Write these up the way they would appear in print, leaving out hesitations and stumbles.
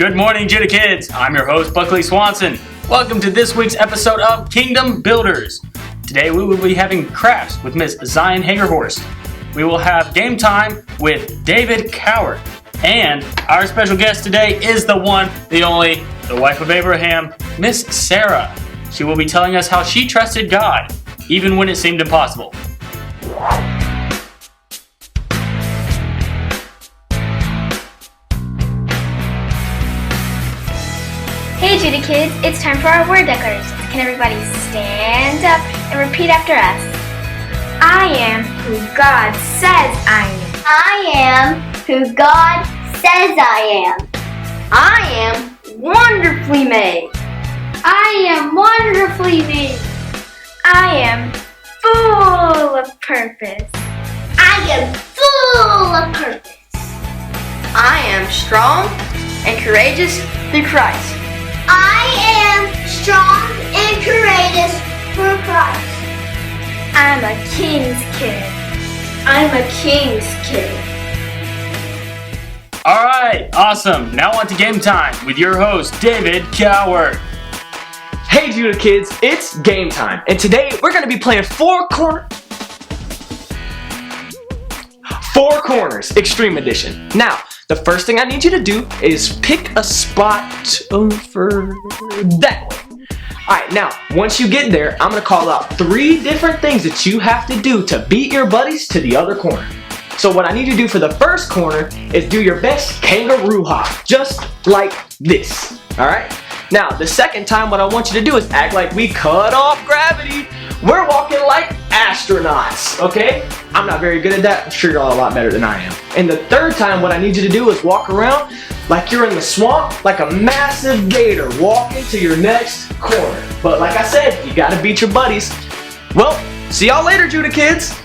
Good morning, Judah Kids. I'm your host, Buckley Swanson. Welcome to this week's episode of Kingdom Builders. Today we will be having crafts with Miss Zion Hagerhorst. We will have game time with David Coward. And our special guest today is the one, the only, the wife of Abraham, Miss Sarah. She will be telling us how she trusted God, even when it seemed impossible. Hey Judah Kids, it's time for our word declarations. Can everybody stand up and repeat after us? I am who God says I am. I am who God says I am. I am wonderfully made. I am wonderfully made. I am full of purpose. I am full of purpose. I am strong and courageous through Christ. I am strong and courageous through Christ. I'm a king's kid. I'm a king's kid. Alright, awesome. Now on to game time with your host, David Coward. Hey Judah Kids, it's game time, and today we're going to be playing Four Corners Extreme Edition. Now, the first thing I need you to do is pick a spot over that way. Alright, now, once you get there, I'm going to call out 3 different things that you have to do to beat your buddies to the other corner. So what I need you to do for the first corner is do your best kangaroo hop, just like this. Alright? Now, the second time, what I want you to do is act like we cut off gravity. We're walking like astronauts, okay? I'm not very good at that. I'm sure you're all a lot better than I am. And the third time, what I need you to do is walk around like you're in the swamp, like a massive gator walking to your next corner. But like I said, you gotta beat your buddies. Well, see y'all later, Judah Kids.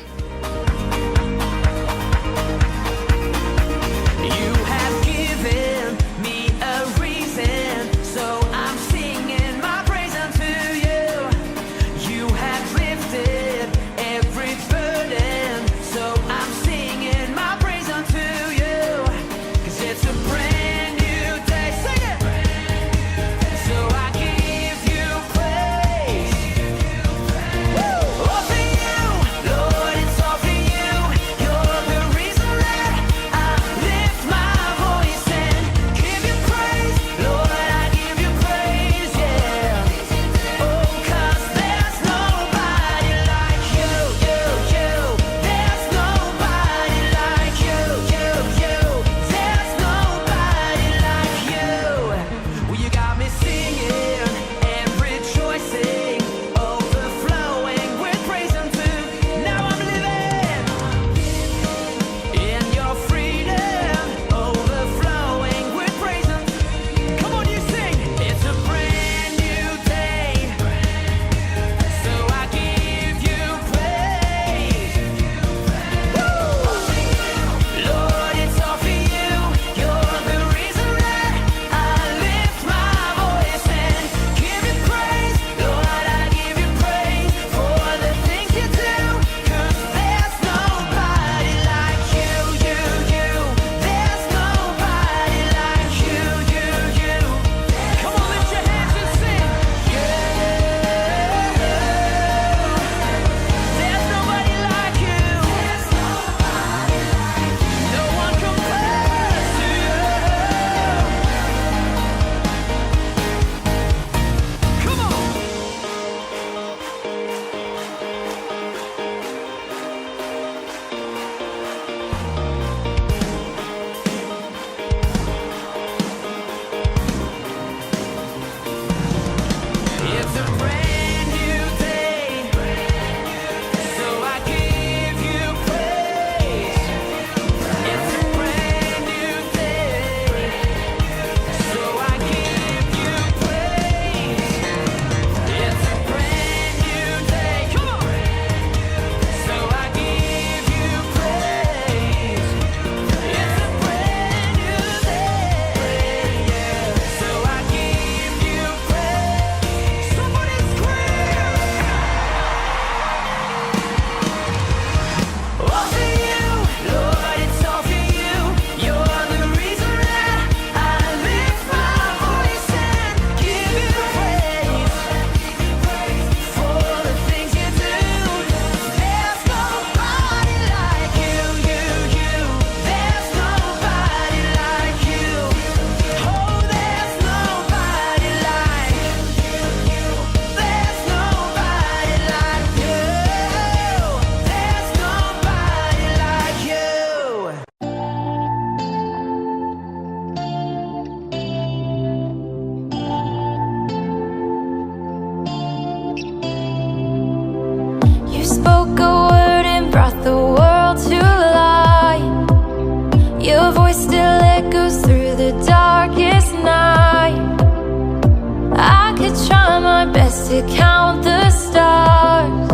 try my best to count the stars.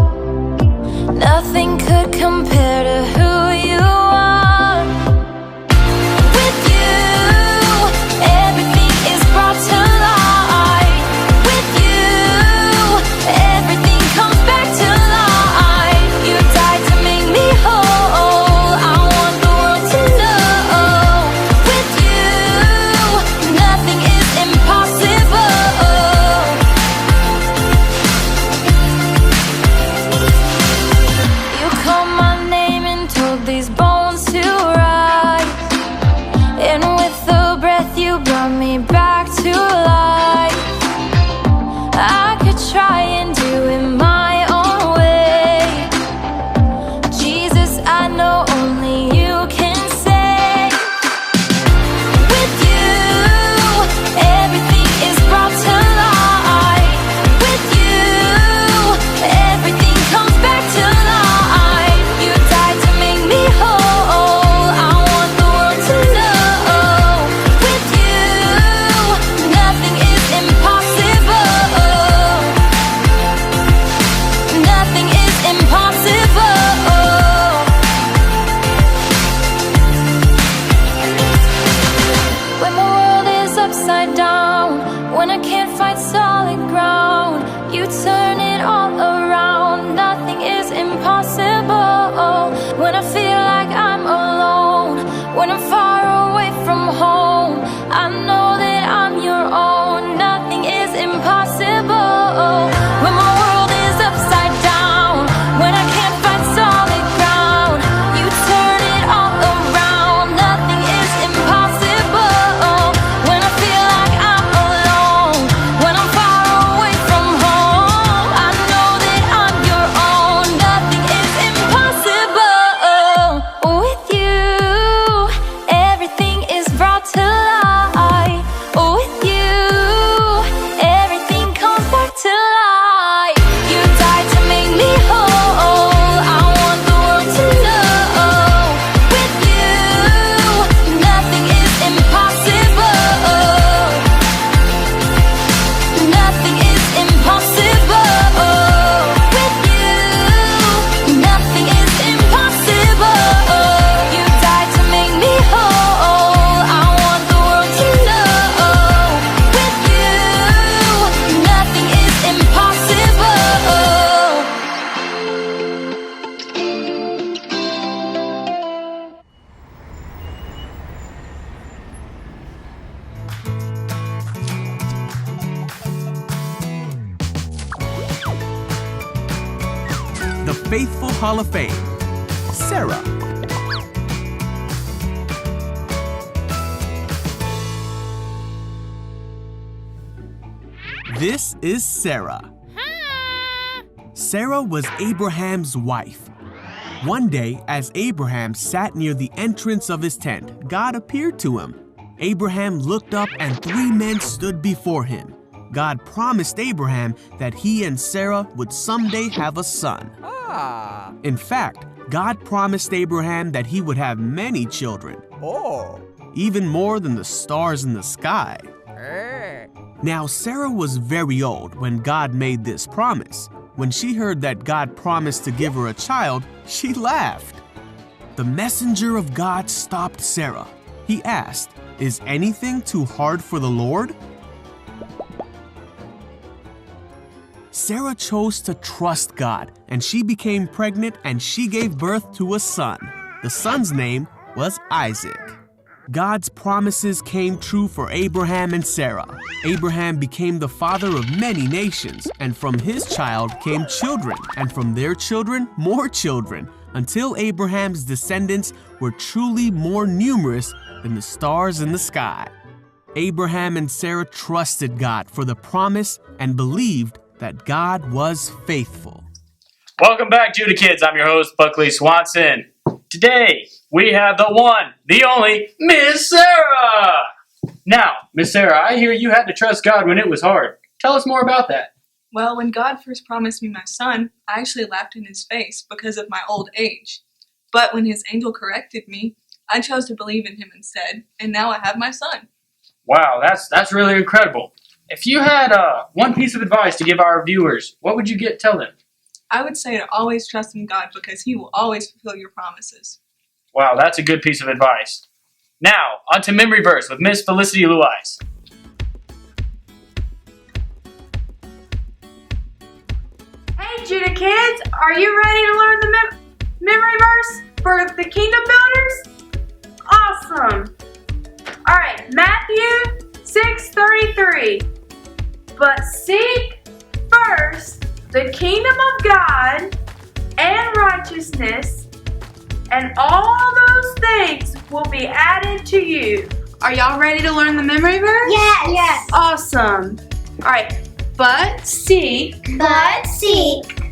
Nothing could compare to who you are. With you, everything is brought to light. With you, everything comes back to life. You died to make me whole. I want the world to know. With you, nothing is impossible. You called my name and told these bones to rise. And with the breath you brought me back to life. I could try and do it my own way. Jesus, I know only you can save. With you, everything is brought to light. With you, everything comes back to life. You died to make me whole. I want the world to know. With you, nothing is impossible. Nothing is impossible. When my world is upside down, when I can't find solid ground, you turn it all around. Nothing is impossible. When I feel like I'm alone, when I'm far away from home, I know that I'm your own. Nothing is impossible. When my world is upside down, when I can't find solid ground, you turn it all around. Nothing is impossible. When I feel like I'm alone, when I'm far away from home, I know that I'm your own. Nothing is impossible. With you, everything is brought to light. With you, everything comes back to life. You died to make me whole. I want the world to know. With you, nothing is impossible. Nothing is impossible. With you, nothing is impossible. You died to make me whole. I want the world to know. With you, nothing is impossible. The Faithful Hall of Fame. Sarah. This is Sarah. Sarah was Abraham's wife. One day, as Abraham sat near the entrance of his tent, God appeared to him. Abraham looked up and 3 men stood before him. God promised Abraham that he and Sarah would someday have a son. In fact, God promised Abraham that he would have many children. Even more than the stars in the sky. Now, Sarah was very old when God made this promise. When she heard that God promised to give her a child, she laughed. The messenger of God stopped Sarah. He asked, "Is anything too hard for the Lord?" Sarah chose to trust God, and she became pregnant and she gave birth to a son. The son's name was Isaac. God's promises came true for Abraham and Sarah. Abraham became the father of many nations, and from his child came children, and from their children, more children, until Abraham's descendants were truly more numerous than the stars in the sky. Abraham and Sarah trusted God for the promise and believed that God was faithful. Welcome back, Judah Kids. I'm your host, Buckley Swanson. Today, we have the one, the only, Miss Sarah! Now, Miss Sarah, I hear you had to trust God when it was hard. Tell us more about that. Well, when God first promised me my son, I actually laughed in his face because of my old age. But when his angel corrected me, I chose to believe in him instead, and now I have my son. Wow, that's really incredible. If you had one piece of advice to give our viewers, what would you tell them? I would say to always trust in God because He will always fulfill your promises. Wow, that's a good piece of advice. Now, on to Memory Verse with Miss Felicity Louise. Hey Judah kids, are you ready to learn the memory verse for the Kingdom Builders? Awesome! Alright, Matthew 6:33. But seek first the kingdom of God and righteousness, and all those things will be added to you. Are y'all ready to learn the memory verse? Yes. Yes. Awesome. Alright, but seek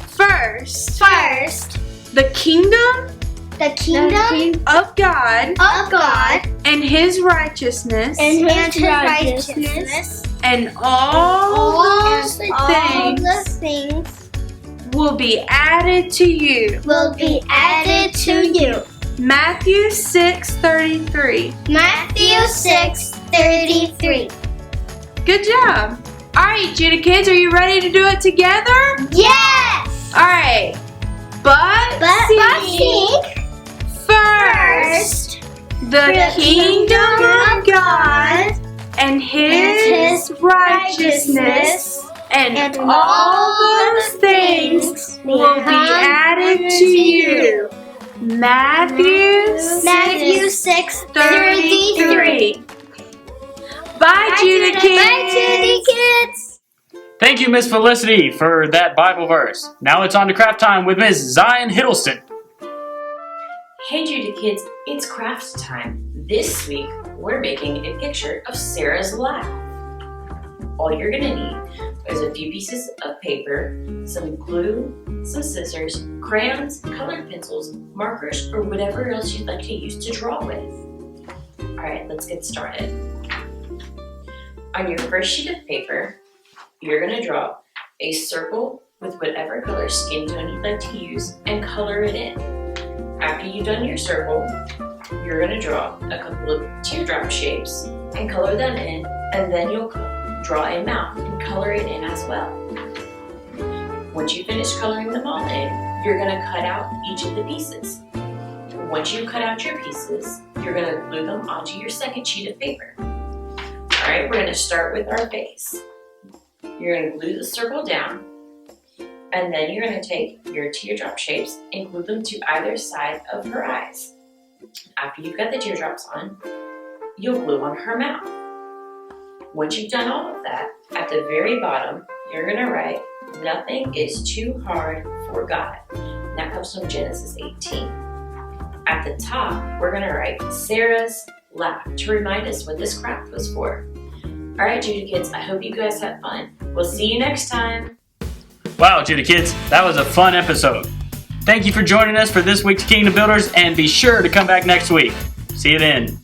first the kingdom the kingdom of God of God and His righteousness, and His righteousness, and all the things things will be added to you. will be added to you. Matthew 6:33. Matthew 6:33. Good job. Alright, Judah kids, are you ready to do it together? Yes. Alright. But seek first the kingdom of God and His righteousness, and all those things will be added to you. Matthew 6:33. Bye, Judah kids. Bye, Judy kids. Thank you, Miss Felicity, for that Bible verse. Now it's on to craft time with Miss Zion Hiddleston. Hey Judah kids, it's craft time. This week, we're making a picture of Sarah's laugh. All you're gonna need is a few pieces of paper, some glue, some scissors, crayons, colored pencils, markers, or whatever else you'd like to use to draw with. Alright, let's get started. On your first sheet of paper, you're gonna draw a circle with whatever color skin tone you'd like to use and color it in. After you've done your circle, you're going to draw a couple of teardrop shapes and color them in, and then you'll draw a mouth and color it in as well. Once you finish coloring them all in, you're going to cut out each of the pieces. Once you cut out your pieces, you're going to glue them onto your second sheet of paper. Alright, we're going to start with our face. You're going to glue the circle down, and then you're going to take your teardrop shapes and glue them to either side of her eyes. After you've got the teardrops on, you'll glue on her mouth. Once you've done all of that, at the very bottom, you're going to write, "Nothing is too hard for God." And that comes from Genesis 18. At the top, we're going to write Sarah's laugh to remind us what this craft was for. Alright, Judah kids, I hope you guys have fun. We'll see you next time. Wow, Judah kids, that was a fun episode. Thank you for joining us for this week's Kingdom Builders, and be sure to come back next week. See you then.